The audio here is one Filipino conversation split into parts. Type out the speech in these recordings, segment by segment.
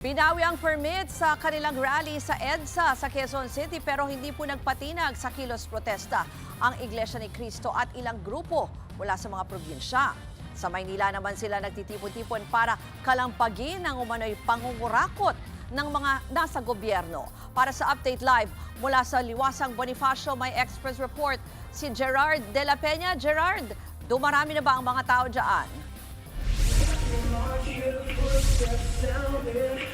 Binawi ang permit sa kanilang rally sa EDSA sa Quezon City pero hindi po nagpatinag sa kilos protesta ang Iglesia ni Cristo at ilang grupo mula sa mga probinsya. Sa Maynila naman sila nagtitipon-tipon para kalampagin ang umano'y pangungurakot ng mga nasa gobyerno. Para sa Update Live mula sa Liwasang Bonifacio, may Express Report si Gerard de la Peña. Gerard, dumarami na ba ang mga tao dyan?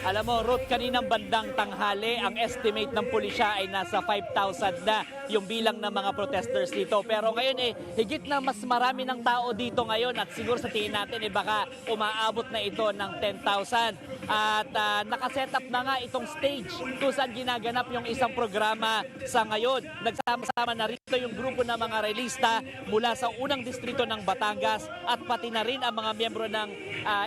Alam mo, Ruth, kaninang bandang tanghali, ang estimate ng pulisya ay nasa 5,000 na yung bilang ng mga protesters dito. Pero ngayon higit na mas marami ng tao dito ngayon at siguro sa tingin natin baka umaabot na ito ng 10,000. At nakaset up na nga itong stage kung saan ginaganap yung isang programa sa ngayon. Nagsama-sama na rito yung grupo ng mga relista mula sa unang distrito ng Batangas at pati na rin ang mga miyembro ng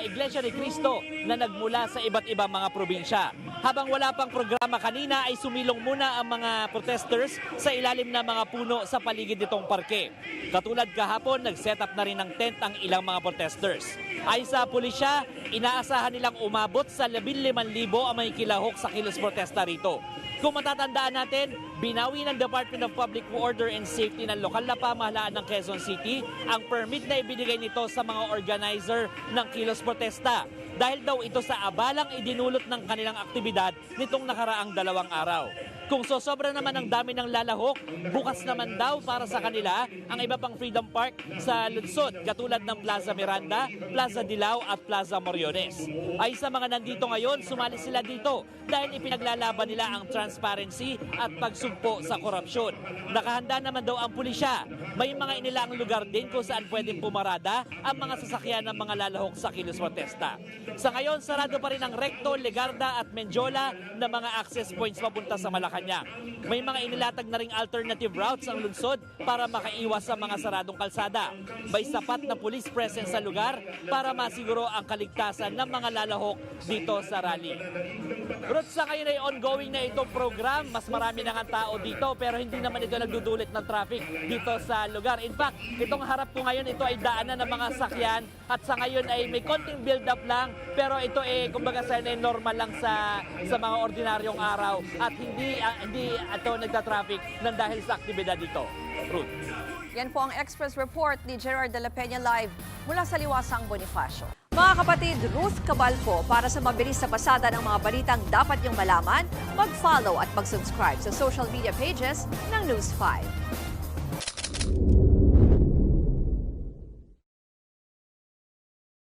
Iglesia ni Cristo na nagmula sa iba't ibang mga probinsya. Habang wala pang programa kanina ay sumilong muna ang mga protesters sa ilalim ng mga puno sa paligid nitong parke. Katulad kahapon, nag-set up na rin ng tent ang ilang mga protesters. Ay sa pulisya, inaasahan nilang umabot sa 15,000 ang may kilahok sa kilos protesta rito. Kung matatandaan natin, binawi ng Department of Public Order and Safety ng lokal na pamahalaan ng Quezon City ang permit na ibinigay nito sa mga organizer ng kilos protesta. Dahil daw ito sa abalang idinulot ng kanilang aktibidad nitong nakaraang 2 araw. Kung sosobra naman ang dami ng lalahok, bukas naman daw para sa kanila ang iba pang Freedom Park sa lungsod, katulad ng Plaza Miranda, Plaza Dilao at Plaza Moriones. Ay sa mga nandito ngayon, sumali sila dito dahil ipinaglalaban nila ang transparency at pagsugpo sa korupsyon. Nakahanda naman daw ang pulisya. May mga inilaang lugar din kung saan pwedeng pumarada ang mga sasakyan ng mga lalahok sa kilos protesta. Sa ngayon, sarado pa rin ang Recto, Legarda at Menjola na mga access points papunta sa Malacanang. May mga inilatag na ring alternative routes ang lungsod para makaiwas sa mga saradong kalsada. May sapat na police presence sa lugar para masiguro ang kaligtasan ng mga lalahok dito sa rally. Ruth, sa ngayon ay ongoing na itong program. Mas marami na nga tao dito pero hindi naman ito nagdudulit ng traffic dito sa lugar. In fact, itong harap ko ngayon, ito ay daanan ng mga sakyan at sa ngayon ay may konting build-up lang pero ito kumbaga sa normal lang sa mga ordinaryong araw at hindi ito nagta-traffic nang dahil sa aktibidad dito. Ruth. Yan po ang Express Report ni Gerard de la Peña live mula sa Liwasang Bonifacio. Mga kapatid, Ruth Cabalpo, para sa mabilis na pasada ng mga balitang dapat niyong malaman, mag-follow at mag-subscribe sa social media pages ng News 5.